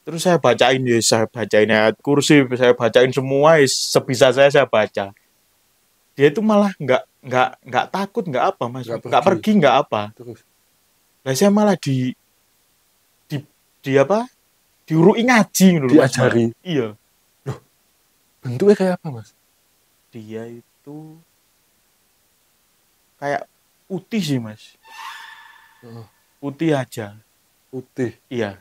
Terus saya bacain ayat kursi, saya bacain semua, sebisa saya baca. Dia itu malah nggak takut, nggak apa mas, nggak pergi, nggak apa. Terus, nah saya malah di apa, diurui ngaji dulu mas. Diajari. Iya. Loh, bentuknya kayak apa mas? Dia itu kayak putih sih mas. Putih aja. Putih. Iya.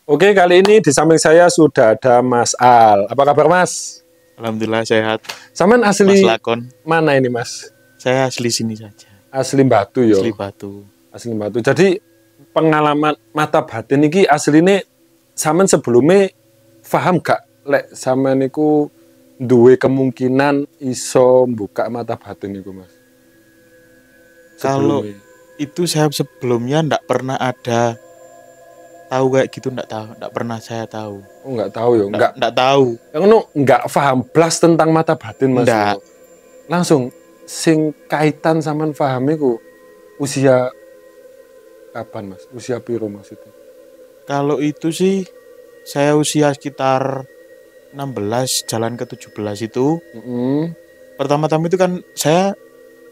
Oke, kali ini di samping saya sudah ada Mas Al. Apa kabar Mas? Alhamdulillah sehat. Saman asli Mas Lakon. Mana ini Mas? Saya asli sini saja. Asli Batu yo. Asli Batu. Asli Batu. Jadi pengalaman mata batin ini asline saman sebelumnya paham gak lek saman niku duwe kemungkinan iso buka mata batin niku Mas? Kalau itu saya sebelumnya ndak pernah ada tahu kayak gitu, ndak pernah saya tahu. Oh, nggak tahu ya, nggak tahu. Yang nggak paham blas tentang mata batin Mas. Nggak. Langsung sing kaitan sampean paham iku usia kapan Mas? Usia piro Mas itu? Kalau itu sih saya usia sekitar 16 jalan ke 17 itu. Pertama-tama itu kan saya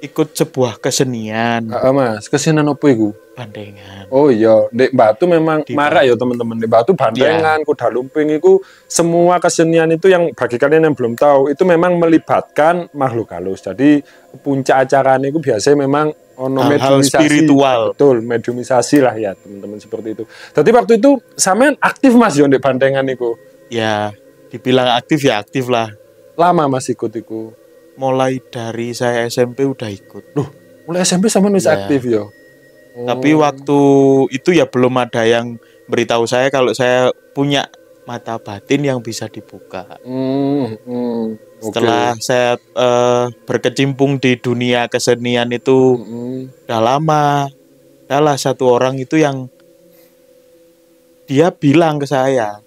ikut sebuah kesenian. Mas, kesenian apa iku? Bandengan. Oh iya, di Batu memang marak ya teman-teman. Di Batu bandengan, kuda lumping itu semua kesenian itu yang bagi kalian yang belum tahu itu memang melibatkan makhluk halus. Jadi puncak acaranya itu biasanya memang ono mediumisasi spiritual. Betul, mediumisasi lah ya teman-teman seperti itu. Jadi waktu itu sampean aktif Mas yo di bandengan itu? Ya, dibilang aktif ya aktif lah. Lama Mas ikut itu? Mulai dari saya SMP udah ikut. Loh, mulai SMP sampean wis aktif ya? Tapi waktu itu ya belum ada yang beritahu saya kalau saya punya mata batin yang bisa dibuka. Setelah saya berkecimpung di dunia kesenian itu udah lama, adalah satu orang itu yang dia bilang ke saya,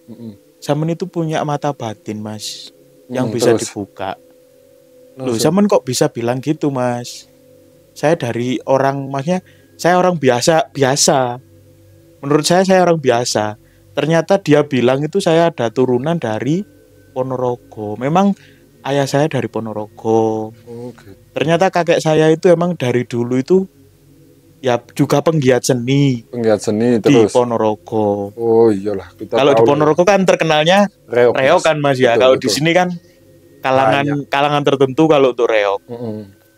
Samen itu punya mata batin Mas, yang bisa dibuka. Loh, Samen kok bisa bilang gitu Mas? Saya dari orang, maksudnya saya orang biasa. Menurut saya orang biasa. Ternyata dia bilang itu saya ada turunan dari Ponorogo. Memang ayah saya dari Ponorogo. Ternyata kakek saya itu emang dari dulu itu ya juga penggiat seni. Terus di Ponorogo. Oh iyalah. Kalau di Ponorogo kan terkenalnya reok kan Mas ya. Kalau di sini kan kalangan tertentu kalau untuk reok.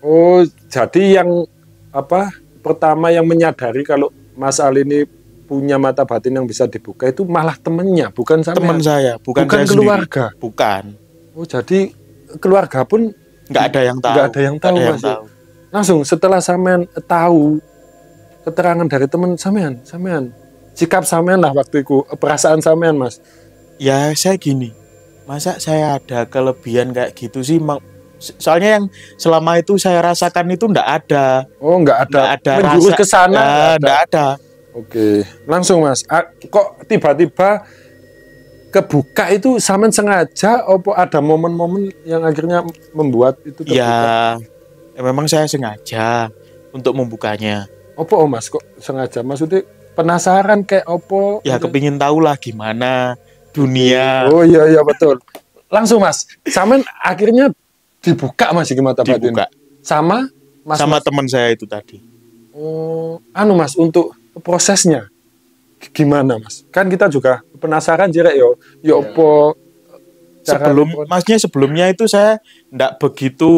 Oh, jadi yang apa? Pertama yang menyadari kalau Mas Ali ini punya mata batin yang bisa dibuka itu malah temennya, bukan sampean. Teman saya, bukan saya keluarga. Sendiri. Bukan. Oh, jadi keluarga pun nggak ada yang tahu. Nggak ada yang tahu, Mas. Langsung setelah sampean tahu keterangan dari teman sampean, sikap sampean lah waktu itu, perasaan sampean Mas. Ya saya gini, masa saya ada kelebihan kayak gitu sih? Soalnya yang selama itu saya rasakan itu enggak ada. Oh, enggak ada menjurus ke sana. Enggak ada. Oke, langsung Mas. Kok tiba-tiba kebuka itu sampean sengaja opo ada momen-momen yang akhirnya membuat itu terbuka? Ya memang saya sengaja untuk membukanya. Opo Mas kok sengaja? Maksudnya penasaran kayak opo? Ya kepingin tahu lah gimana dunia. Oh iya betul. Langsung Mas, sampean akhirnya dibuka Mas iki mata batin. Dibuka. Sama teman saya itu tadi. Oh, Mas untuk prosesnya gimana Mas? Kan kita juga penasaran jirek yo opo. Sebelumnya itu saya enggak begitu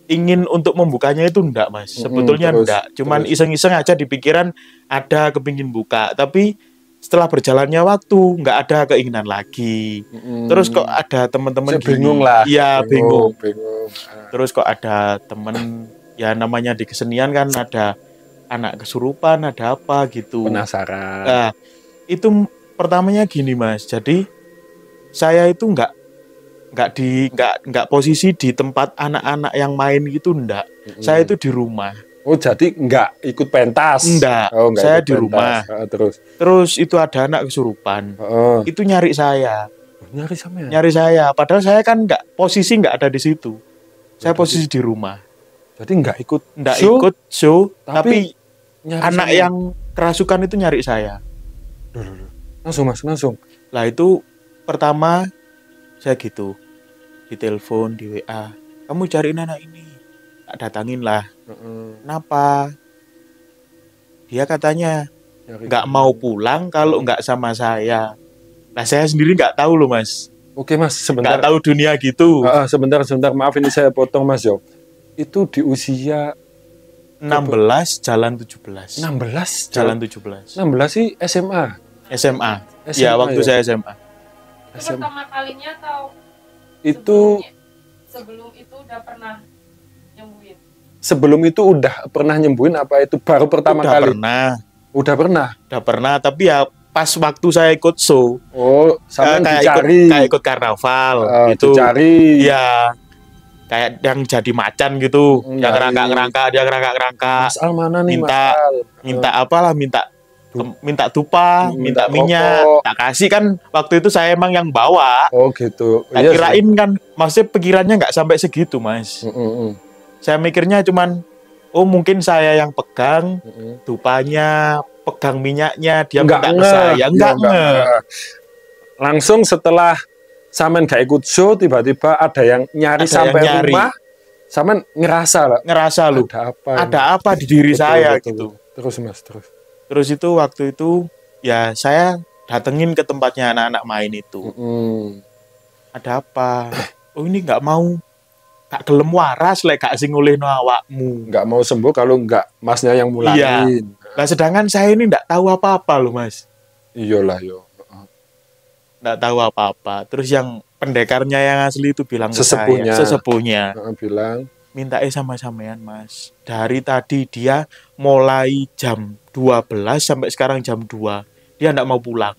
ingin untuk membukanya itu enggak Mas. Sebetulnya enggak. Cuman iseng-iseng aja di pikiran ada kepingin buka, tapi setelah berjalannya waktu nggak ada keinginan lagi. Terus kok ada teman-teman bingung lah. Iya bingung. Terus kok ada teman ya namanya di kesenian kan ada anak kesurupan, ada apa gitu. Penasaran. Nah, itu pertamanya gini Mas. Jadi saya itu nggak posisi di tempat anak-anak yang main gitu, enggak. Saya itu di rumah. Oh, jadi nggak ikut pentas? Enggak. Oh, nggak Saya ikut di rumah. Terus itu ada anak kesurupan. Itu nyari saya. Nyari saya. Padahal saya kan posisi nggak ada di situ. Saya posisi di rumah. Jadi nggak ikut show, tapi anak sama. yang kerasukan itu nyari saya. Langsung Mas, langsung. Lah itu pertama saya gitu, ditelepon, di WA. Kamu cariin anak ini. Tak datangin lah. Kenapa? Dia katanya nggak mau pulang kalau nggak sama saya. Nah saya sendiri nggak tahu loh Mas. Oke Mas, sebentar. Nggak tahu dunia gitu. Sebentar. Maaf ini saya potong Mas Yo. Itu di usia 16 jalan 17. 16 jalan 17. 16 sih SMA. Ya waktu saya SMA. Pertama kalinya atau itu sebelum itu udah pernah nyembuhin? Sebelum itu udah pernah nyembuhin apa itu baru pertama kali? Udah pernah, tapi ya pas waktu saya ikut show. Oh, sama kayak ikut karnaval gitu. Dicari. Iya. Kayak yang jadi macan gitu, yang ngerangka. Mas Al mana nih, minta tupa, minta minyak, tak kasih kan waktu itu saya emang yang bawa. Oh gitu. Tak kirain kan, maksudnya pikirannya nggak sampai segitu Mas. Saya mikirnya cuman, oh mungkin saya yang pegang tupanya, pegang minyaknya, dia minta ke saya. Enggak. Langsung setelah Samen gak ikut show, tiba-tiba ada yang nyari sampai rumah. Samen ngerasa loh. Ada apa di diri saya gitu. Terus Mas, Terus itu waktu itu ya saya datengin ke tempatnya anak-anak main itu. Ada apa? Oh ini nggak mau, gak gelem waras lek gak sing ngulehno awakmu. Nggak mau sembuh kalau nggak Masnya yang mulain. Iya. Nah sedangkan saya ini nggak tahu apa-apa loh Mas. Iyalah yo. Nggak tahu apa-apa. Terus yang pendekarnya yang asli itu bilang ke sesepuhnya. saya, sesepuhnya bilang, minta sama sampean Mas. Dari tadi dia mulai jam 12 sampai sekarang jam 2. Dia nggak mau pulang.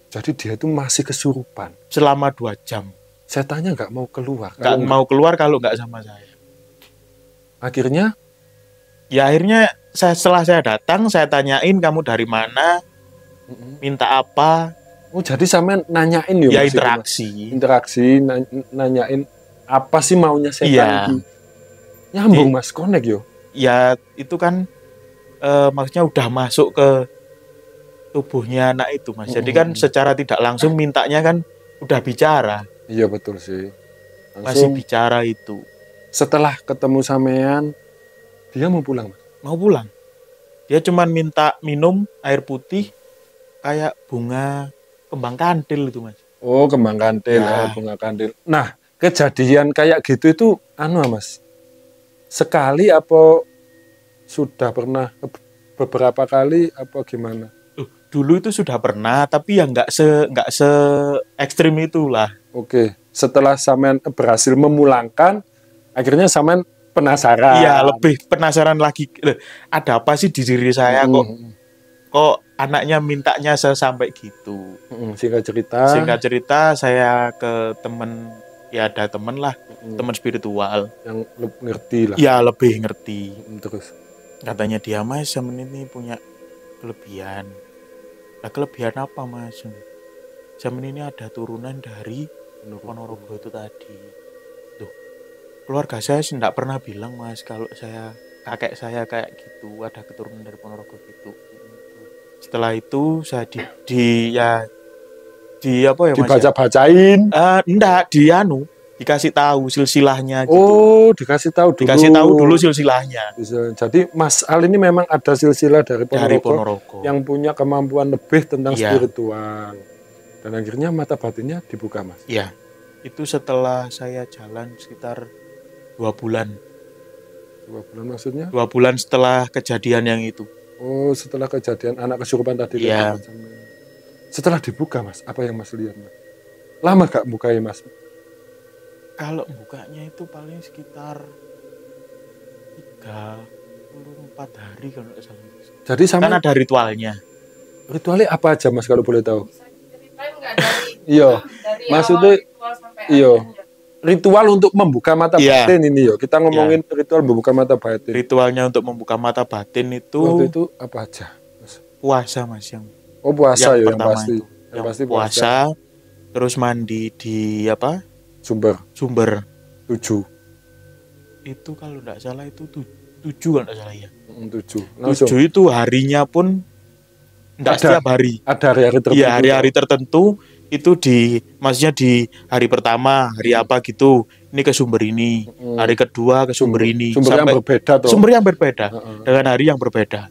Jadi dia itu masih kesurupan. Selama 2 jam. Setannya nggak mau keluar. Nggak mau keluar kalau nggak sama saya. Akhirnya? Ya akhirnya setelah saya datang, saya tanyain kamu dari mana, minta apa. Oh jadi sampean nanyain ya interaksi, nanyain apa sih maunya setan itu. Nyambung Mas, connect yo. Ya itu kan maksudnya udah masuk ke tubuhnya anak itu Mas. Jadi kan secara tidak langsung mintanya kan udah bicara. Iya betul sih. Masih bicara itu. Setelah ketemu sampean, dia mau pulang Mas? Mau pulang. Dia cuman minta minum air putih kayak bunga kembang kantil itu Mas. Oh kembang kantil, bunga kantil. Nah kejadian kayak gitu itu Mas, sekali apa sudah pernah beberapa kali apa gimana? Dulu itu sudah pernah, tapi ya nggak se ekstrim itulah. Oke, setelah sampean berhasil memulangkan, akhirnya sampean penasaran. Iya, lebih penasaran lagi. Ada apa sih di diri saya kok anaknya mintanya sampai gitu. Singkat cerita saya ke temen, ya ada temen lah, temen spiritual yang ngerti lah. Ya lebih ngerti. Terus katanya dia Mas, Samen ini punya kelebihan. Nah kelebihan apa Mas? Samen ini ada turunan dari Ponorogo itu tadi. Tuh, keluarga saya tidak pernah bilang Mas kalau kakek saya kayak gitu, ada keturunan dari Ponorogo gitu. Setelah itu saya dibaca-bacain. Enggak, dikasih tahu silsilahnya gitu. Oh, dikasih tahu dulu silsilahnya. Jadi Mas Al ini memang ada silsilah dari Ponorogo yang punya kemampuan lebih tentang spiritual. Dan akhirnya mata batinnya dibuka Mas. Iya. Itu setelah saya jalan sekitar 2 bulan. 2 bulan maksudnya? 2 bulan setelah kejadian yang itu. Oh, setelah kejadian anak kesurupan tadi. Iya. Setelah dibuka Mas, apa yang Mas lihat Mas? Lama gak bukai Mas? Kalau bukanya itu paling sekitar 4 hari kalau nggak salah. Jadi Kan sama ada ritualnya. ritualnya apa aja Mas kalau boleh tahu? Bisa diceritain nggak dari Iya. dari Maksudnya, awal ritual sampai iya. akhirnya? Ritual untuk membuka mata Iya. batin ini yo. Kita ngomongin ritual membuka mata batin. Ritualnya untuk membuka mata batin Waktu itu itu apa aja? Mas? puasa Mas yang Oh puasa ya yang pertama pasti. itu. Yang Yang pasti puasa, terus mandi di apa? Sumber Sumber. 7. Itu kalau nggak salah itu 7 kalau nggak salah ya. 7. Langsung 7 itu harinya pun nggak Ada. setiap hari. ada hari-hari tertentu. Iya, hari-hari tertentu itu maksudnya di hari pertama, hari apa gitu, ini ke sumber ini, hari kedua ke sumber ini, Sumber yang berbeda toh. sumber yang berbeda Heeh. dengan hari yang berbeda.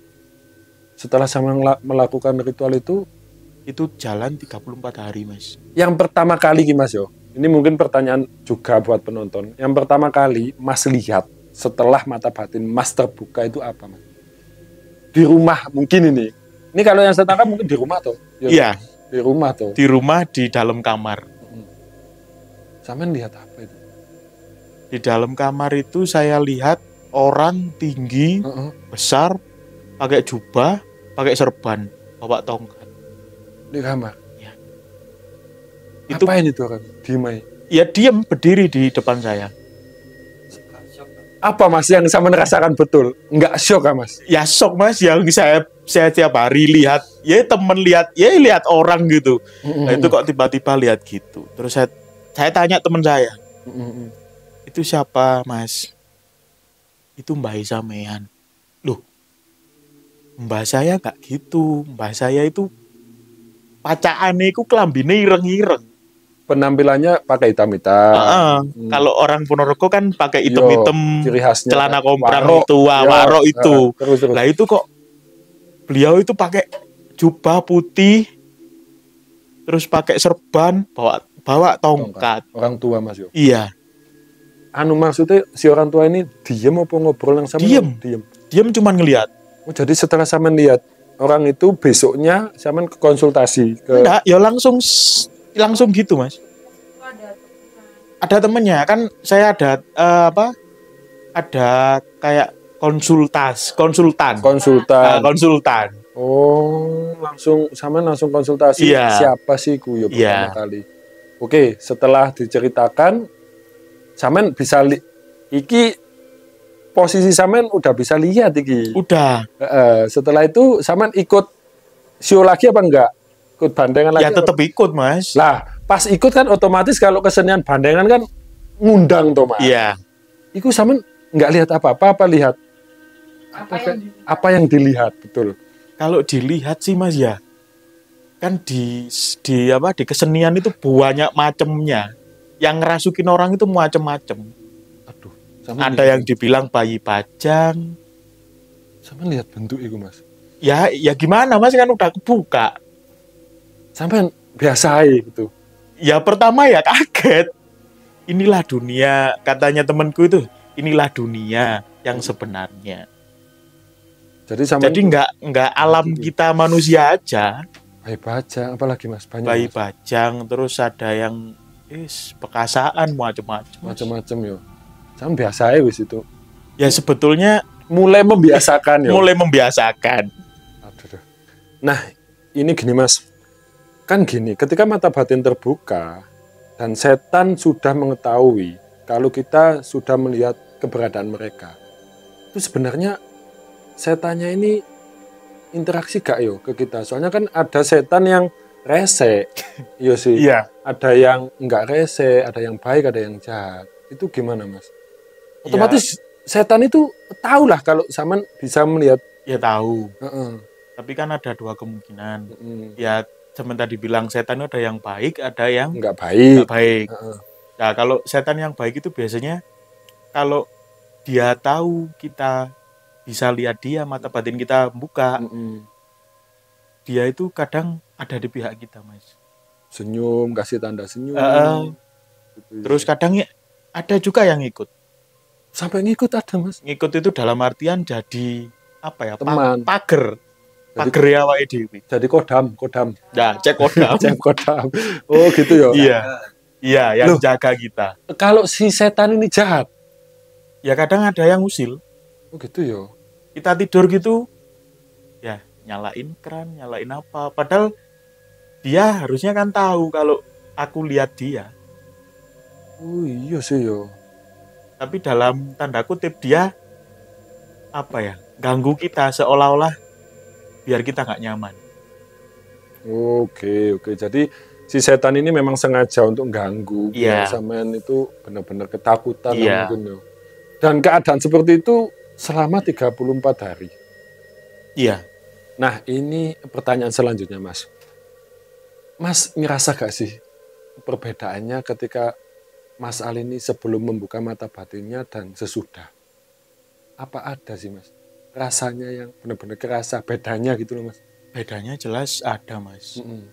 Setelah sama melakukan ritual itu, Jalan 34 hari, Mas. yang pertama kali Ki Mas yo. Ini mungkin pertanyaan juga buat penonton. Yang pertama kali Mas lihat setelah mata batin Mas terbuka itu apa, Mas? Di rumah mungkin ini. Ini kalau yang saya tangkap mungkin di rumah toh. Iya, Di rumah toh. di rumah di dalam kamar. Sampean lihat apa itu? Di dalam kamar itu saya lihat orang tinggi, Heeh. besar, pakai jubah, pakai serban, bawa tongkat. Di kamar. Ya. Itu Apain itu orang? Dimai. ya diam berdiri di depan saya. Apa Mas yang sama rasakan betul? Enggak shock kan Mas? Ya shock Mas, yang saya tiap hari lihat, ya temen lihat, ya lihat orang gitu. Nah, itu kok tiba-tiba lihat gitu. Terus saya tanya teman saya, itu siapa Mas? Itu Mbah Isamean. Loh, Mbah saya gak gitu. Mbah saya itu pacaane iku klambine ireng-ireng. Penampilannya pakai hitam-hitam. Kalau orang Ponorogo kan pakai Yo, hitam-hitam, ciri khasnya celana kan. komprang Warok. itu, Yo, warok itu. Terus. Lah itu kok beliau itu pakai jubah putih, terus pakai serban, bawa tongkat. Orang tua Mas yo. Iya, Anu maksudnya si orang tua ini diem apa ngobrol yang sama? Diem. Diem. cuman ngelihat. Oh, jadi setelah sampean lihat orang itu besoknya sampean ke konsultasi ke Enggak, ya langsung gitu Mas. Itu ada teman. Ada temennya kan, saya ada ada kayak konsultan. Konsultan. Oh, sampean langsung konsultasi. Iya. Siapa sih ku yo pertama Iya. kali. Oke, setelah diceritakan sampean bisa iki posisi sampean udah bisa lihat iki. Udah. Setelah itu sampean ikut show lagi apa enggak? Ikut bandengan lagi? Ya tetap ikut Mas. Lah, pas ikut kan otomatis kalau kesenian bandengan kan ngundang toh, Mas. Iya. Iku sampean enggak lihat apa lihat apa yang dilihat betul. Kalau dilihat sih Mas ya, kan di kesenian itu banyak macemnya. Yang ngerasukin orang itu macem-macem. Aduh, sampean Ada yang dibilang bayi bajang. sampean lihat bentuk itu, Mas. Ya gimana Mas, kan udah kebuka. Sampean biasa aja gitu. Ya pertama ya kaget. Inilah dunia, katanya temanku itu, inilah dunia yang sebenarnya. Jadi sampean Jadi nggak alam kita manusia aja. bayi bajang apalagi Mas? Banyak Bayi Mas. bajang, terus ada yang bekasaan macam-macam. Macam-macam yo. Sampean biasa aja wis itu. Ya sebetulnya Mulai membiasakan yo. mulai membiasakan. Aduh. Nah, ini gini Mas. Kan gini, ketika mata batin terbuka dan setan sudah mengetahui kalau kita sudah melihat keberadaan mereka, itu sebenarnya setannya ini interaksi gak yo ke kita? Soalnya kan ada setan yang rese, iya sih. Iya. Ada yang enggak rese, ada yang baik, ada yang jahat. Itu gimana Mas? Otomatis setan itu tahu lah kalau Saman bisa melihat. Ya tahu. Heeh. Tapi kan ada dua kemungkinan. Ya sementara dibilang setan itu ada yang baik, ada yang Enggak baik. nggak baik. Heeh. Nah kalau setan yang baik itu biasanya kalau dia tahu kita bisa lihat dia, mata batin kita buka, dia itu kadang ada di pihak kita Mas. Senyum, kasih tanda senyum. Gitu, ya. Terus kadang ada juga yang ikut. Sampai ngikut ada Mas. Ngikut itu dalam artian jadi apa ya? Teman. Pager. Jadi- Pager ya awake dhewe. Jadi kodam. Nah, cek kodam. Cek kodam. Oh gitu ya. Iya. Iya, yang Loh. jaga kita. Kalau si setan ini jahat. Ya kadang ada yang usil. Oh gitu ya. kita tidur gitu ya nyalain keran, nyalain apa, padahal dia harusnya kan tahu kalau aku lihat dia. Oh iya sih yo. Tapi dalam tanda kutip dia apa ya, ganggu kita seolah-olah biar kita nggak nyaman. Oke. Jadi si setan ini memang sengaja untuk ganggu biar Iya. sampean itu benar-benar ketakutan Iya. mungkin yo. Dan keadaan seperti itu selama 34 hari. Iya. Nah, ini pertanyaan selanjutnya, Mas. Mas ngerasa gak sih perbedaannya ketika Mas Al ini sebelum membuka mata batinnya dan sesudah? Apa ada sih, Mas? Rasanya yang benar-benar kerasa bedanya gitu loh, Mas. Bedanya jelas ada, Mas. Mm-mm.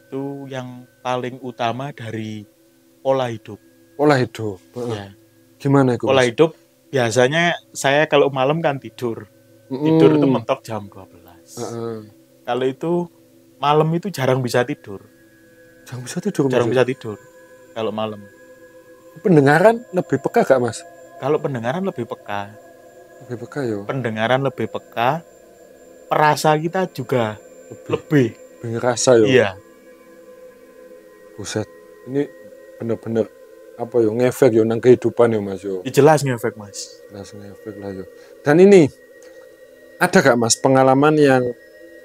Itu yang paling utama dari pola hidup. Pola hidup. Ya. Gimana itu, Pola Mas? hidup biasanya saya kalau malam kan tidur. Tidur itu mentok jam 12. Kalau itu malam itu jarang bisa tidur. Jarang bisa tidur, Mas. Jarang bisa tidur kalau malam. Pendengaran lebih peka gak, Mas? Kalau pendengaran lebih peka. Lebih peka yo. Pendengaran lebih peka. Perasa kita juga lebih ngerasa yo. Iya. Buset. Ini bener-bener apa yo ngefek yo nang kehidupan yo, Mas yo. Jelas ngefek, Mas. Jelas ngefek lah yo. Dan ini ada gak, Mas, pengalaman yang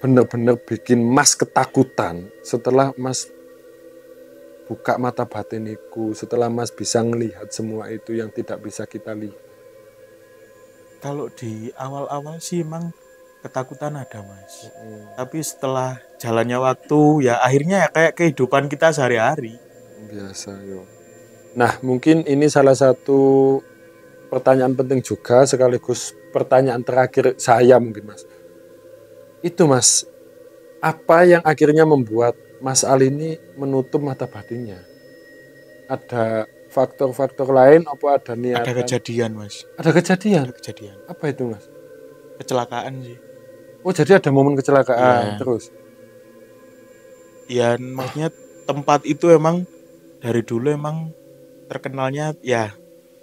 bener-bener bikin Mas ketakutan setelah Mas buka mata batiniku, setelah Mas bisa ngelihat semua itu yang tidak bisa kita lihat? Kalau di awal-awal sih emang ketakutan ada, Mas. Tapi setelah jalannya waktu ya akhirnya ya kayak kehidupan kita sehari-hari. Biasa yo. Nah, mungkin ini salah satu pertanyaan penting juga sekaligus pertanyaan terakhir saya mungkin, Mas. Itu, Mas, apa yang akhirnya membuat Mas Al ini menutup mata batinnya? Ada faktor-faktor lain apa ada niatan? Ada kejadian, Mas. Ada kejadian? Ada kejadian. Apa itu, Mas? Kecelakaan sih. Oh, jadi ada momen kecelakaan terus? Ya, maksudnya tempat itu emang dari dulu emang terkenalnya ya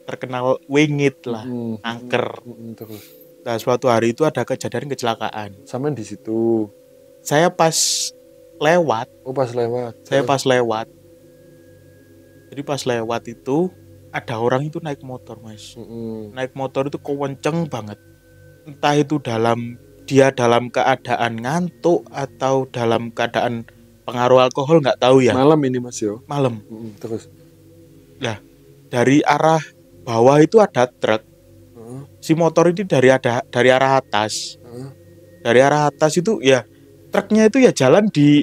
terkenal wingit lah, angker. Terus. Nah, suatu hari itu ada kejadian kecelakaan. Sama di situ. Saya pas lewat. Oh, pas lewat. Saya pas lewat. Jadi pas lewat itu ada orang itu naik motor, Mas. Naik motor itu kenceng banget. Entah itu dia dalam keadaan ngantuk atau dalam keadaan pengaruh alkohol, nggak tahu ya. Malam ini, Mas yo. Malam. Terus. Nah, dari arah bawah itu ada truk. Si motor ini dari arah atas. Dari arah atas itu ya truknya itu ya jalan di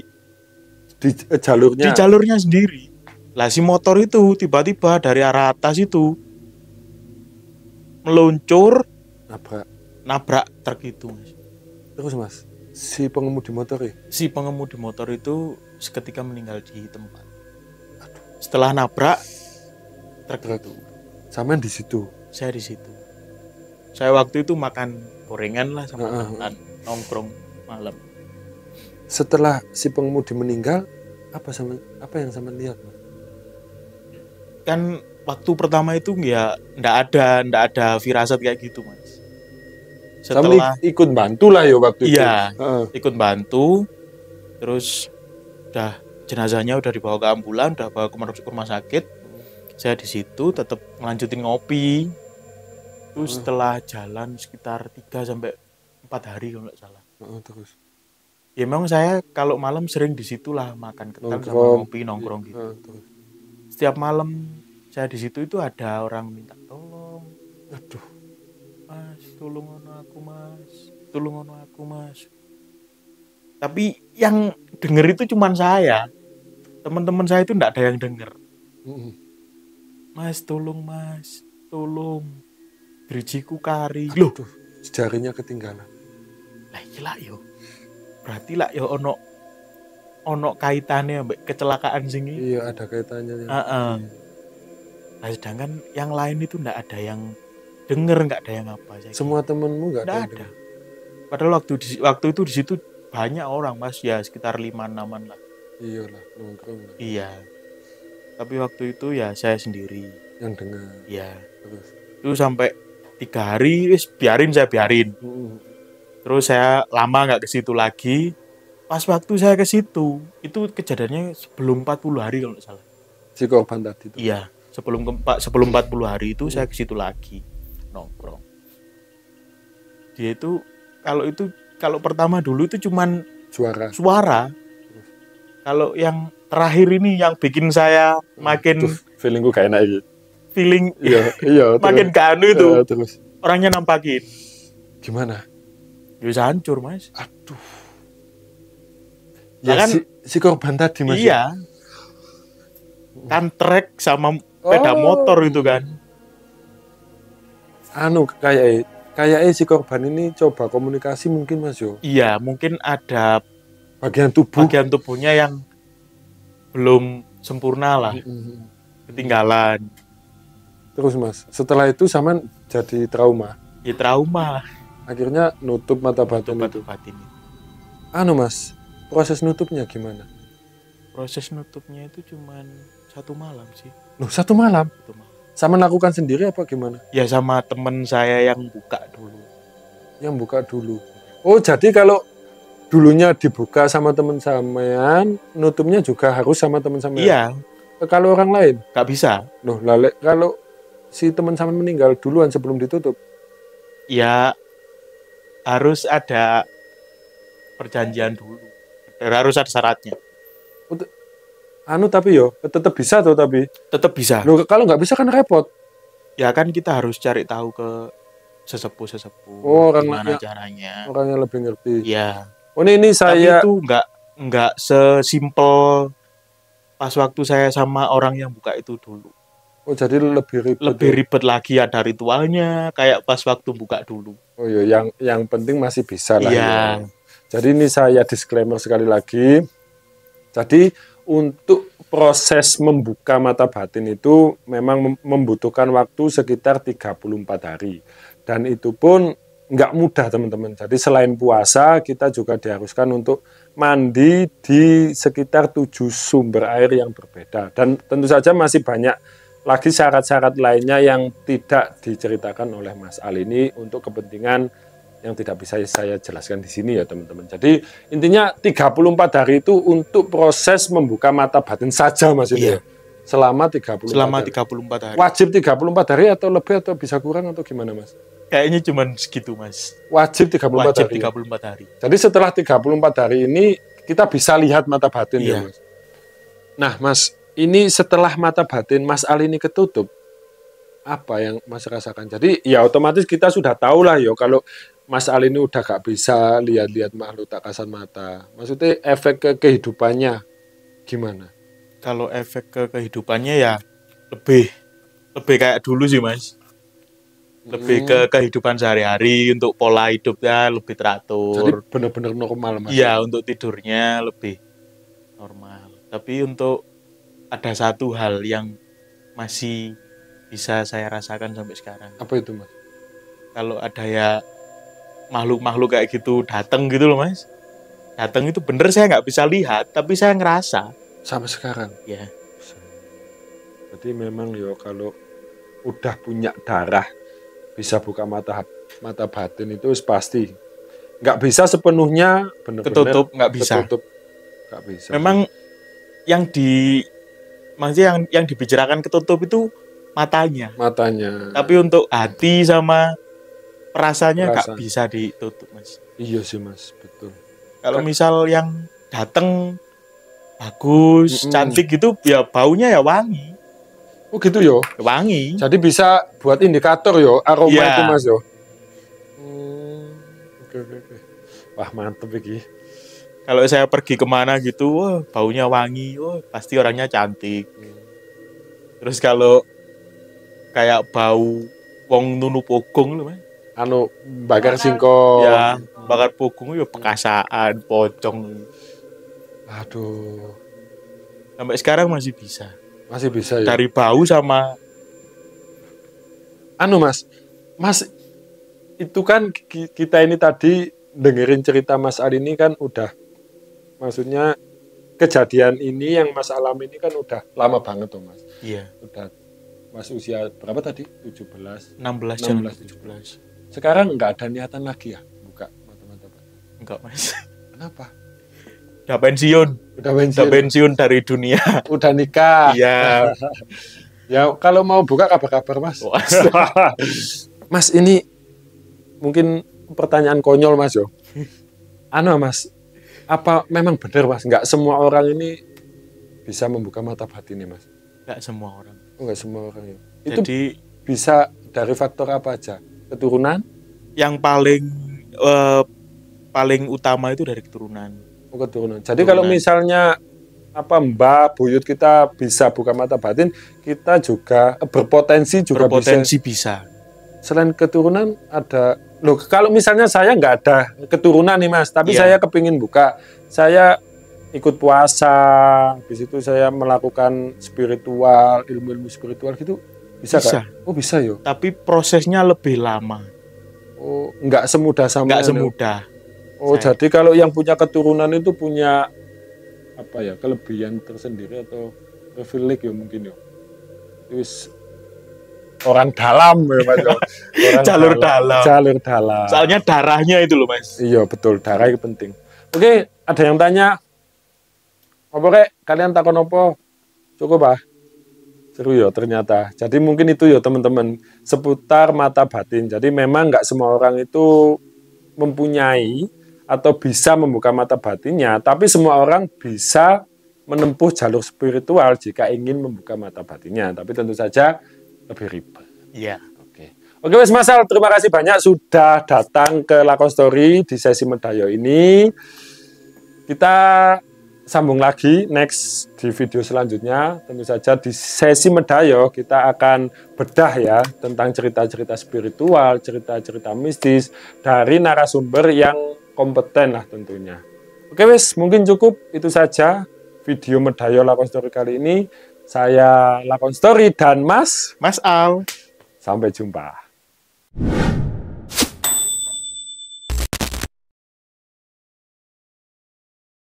jalurnya. Di jalurnya sendiri. Lah si motor itu tiba-tiba dari arah atas itu meluncur nabrak truk itu, Mas. Terus, Mas, si pengemudi motor itu seketika meninggal di tempat. Setelah nabrak truk itu. Sama di situ. Saya di situ. Saya waktu itu makan gorengan lah sama mantan, nongkrong malam. Setelah si pengemudi meninggal, apa yang sama lihat, Mas? Kan waktu pertama itu ya ndak ada firasat kayak gitu, Mas. Setelah ikut bantu lah ya waktu itu. Iya, ikut bantu. Terus udah jenazahnya udah dibawa ke ambulan, udah bawa ke rumah sakit. Saya di situ tetap ngelanjutin ngopi. Terus setelah jalan sekitar 3 sampai 4 hari kalau nggak salah. Terus. Ya memang saya kalau malam sering di situlah makan ketan sama ngopi nongkrong gitu. Terus. Setiap malam saya di situ itu ada orang minta tolong. Aduh, Mas, tolong ono aku, Mas. Tapi yang denger itu cuman saya. Teman-teman saya itu enggak ada yang denger. Mas, tolong. Drijiku kari. Loh, jarinya ketinggalan. Lah gila yo. Berarti lah yo ono kaitannya mbak kecelakaan sini. Iya, ada kaitannya. Nah, sedangkan yang lain itu enggak ada yang denger, enggak ada yang apa. Semua temenmu enggak ada. Padahal waktu itu di situ banyak orang, Mas, ya sekitar 5-6-an lah. Iyalah, nongkrong lah. Iya. Tapi waktu itu ya saya sendiri yang dengar. Iya. Terus. Itu sampai 3 hari wis saya biarin. Terus saya lama nggak ke situ lagi. Pas waktu saya ke situ, itu kejadiannya sebelum 40 hari kalau nggak salah. Si korban tadi itu. Iya, sebelum 40 hari itu saya ke situ lagi nongkrong. Dia itu kalau pertama dulu itu cuman suara. Kalau yang terakhir ini yang bikin saya makin feelingku gak enak gitu. Feeling iya makin ganu itu. Terus orangnya nampakin. Gimana? Bisa hancur, Mas. Aduh. Ya kan si korban tadi, Mas. Iya. Kan trek sama sepeda motor itu kan. Kayaknya si korban ini coba komunikasi mungkin, Mas yo. Iya, mungkin ada bagian tubuhnya yang belum sempurna lah. Ketinggalan. Terus, Mas, setelah itu Saman jadi trauma. Ya trauma. Akhirnya nutup mata batin itu. Mas, proses nutupnya gimana? Proses nutupnya itu cuman 1 malam sih. Loh, 1 malam? Sama lakukan sendiri apa gimana? Ya sama temen saya yang buka dulu. Oh, jadi kalau dulunya dibuka sama temen sampean, nutupnya juga harus sama temen sampean? Iya. Kalau orang lain? Gak bisa. Loh, kalau si teman sampean meninggal duluan sebelum ditutup? Ya harus ada perjanjian dulu. Harus ada syaratnya. Tapi tetap bisa tuh tapi. Tetap bisa. Loh, kalau nggak bisa kan repot. Ya kan kita harus cari tahu ke sesepuh. Gimana caranya. Orang yang lebih ngerti. Ya. Oh ini saya. Tapi itu nggak sesimpel pas waktu saya sama orang yang buka itu dulu. Oh jadi lebih ribet lagi, ada ritualnya kayak pas waktu buka dulu. Oh iya, yang penting masih bisa lah. Iya. Ya. Jadi ini saya disclaimer sekali lagi. Jadi untuk proses membuka mata batin itu memang membutuhkan waktu sekitar 34 hari. Dan itu pun nggak mudah, teman-teman. Jadi selain puasa, kita juga diharuskan untuk mandi di sekitar 7 sumber air yang berbeda. Dan tentu saja masih banyak lagi syarat-syarat lainnya yang tidak diceritakan oleh Mas Al ini untuk kepentingan yang tidak bisa saya jelaskan di sini ya, teman-teman. Jadi intinya 34 hari itu untuk proses membuka mata batin saja, Mas. Iya. Selama 34 hari. Wajib 34 hari atau lebih atau bisa kurang atau gimana, Mas? Kayaknya cuma segitu, Mas. Wajib 34 hari. Jadi setelah 34 hari ini kita bisa lihat mata batin ya, Mas. Nah, Mas, ini setelah mata batin Mas Al ini ketutup, apa yang Mas rasakan? Jadi ya otomatis kita sudah tahu lah ya kalau Mas Al ini udah gak bisa lihat-lihat makhluk tak kasat mata. Maksudnya efek ke kehidupannya gimana? Kalau efek ke kehidupannya ya lebih kayak dulu sih, Mas. Lebih ke kehidupan sehari-hari, untuk pola hidupnya lebih teratur. Jadi benar-benar normal, Mas. Iya, untuk tidurnya lebih normal. Tapi untuk ada satu hal yang masih bisa saya rasakan sampai sekarang. Apa itu, Mas? Kalau ada ya makhluk-makhluk kayak gitu datang gitu loh, Mas. Datang itu bener saya nggak bisa lihat, tapi saya ngerasa. Sampai sekarang? Ya. Jadi memang ya kalau udah punya darah bisa buka mata batin itu pasti. Nggak bisa sepenuhnya benar-benar ketutup, nggak bisa. Nggak bisa. Memang maksudnya yang dibicarakan ketutup itu matanya. Tapi untuk hati sama perasaannya nggak bisa ditutup, Mas. Iya sih, Mas, betul. Kalau misal yang datang bagus, cantik gitu, ya baunya ya wangi. Oh gitu yo. Wangi. Jadi bisa buat indikator yo, aroma itu, Mas yo. Oke. Wah, mantep iki. Kalau saya pergi kemana gitu, wah, baunya wangi, wah, pasti orangnya cantik. Terus kalau kayak bau wong nunu pogong lho, Mas. Bakar singkong. Ya, bakar pogong ya bekasaan, pocong. Aduh. Sampai sekarang masih bisa. Masih bisa ya. Dari bau sama Mas itu kan kita ini tadi dengerin cerita Mas Al ini kan udah, maksudnya kejadian ini yang Mas alami ini kan udah lama banget tuh, Mas. Iya. Udah Mas usia berapa tadi? 17, 16 jalan 17. Sekarang nggak ada niatan lagi ya buka mata-mata batin? Enggak, Mas. Kenapa? Udah pensiun. Udah Udah pensiun dari dunia. Udah nikah. Iya. Ya kalau mau buka kabar-kabar Mas. Mas ini mungkin pertanyaan konyol Mas yo. Mas, apa memang benar Mas? Nggak semua orang ini bisa membuka mata batin nih Mas? Enggak semua orang. Nggak semua orang ya. Itu Jadi bisa dari faktor apa aja? Keturunan? yang paling utama itu dari keturunan. Keturunan. Jadi kalau misalnya mbak, buyut kita bisa buka mata batin, kita juga berpotensi bisa. Selain keturunan ada, loh kalau misalnya saya nggak ada keturunan nih Mas, tapi saya kepingin buka, saya ikut puasa, habis itu saya melakukan spiritual, ilmu-ilmu spiritual gitu, bisa nggak? Oh bisa yo. Tapi prosesnya lebih lama. Oh nggak semudah sama. Nggak semudah. Oh jadi kalau yang punya keturunan itu punya kelebihan tersendiri atau privilege ya mungkin ya. Terus orang dalam ya Mas. Jalur dalam. Soalnya darahnya itu loh Mas. Iya betul, darah itu penting. Oke, ada yang tanya. Apa kek kalian takon apa? Cukup ah. Seru ya ternyata. Jadi mungkin itu ya teman-teman seputar mata batin. Jadi memang nggak semua orang itu mempunyai atau bisa membuka mata batinnya, tapi semua orang bisa menempuh jalur spiritual jika ingin membuka mata batinnya, tapi tentu saja lebih ribet. Iya. Oke Mas Masal, terima kasih banyak sudah datang ke Lakon Story di sesi Medayo ini. Kita sambung lagi next di video selanjutnya. Tentu saja di sesi Medayo kita akan bedah ya tentang cerita-cerita spiritual, cerita-cerita mistis dari narasumber yang kompeten lah tentunya. Oke wes, mungkin cukup itu saja video Medayo Lakon Story kali ini. Saya Lakon Story dan Mas Al. Sampai jumpa.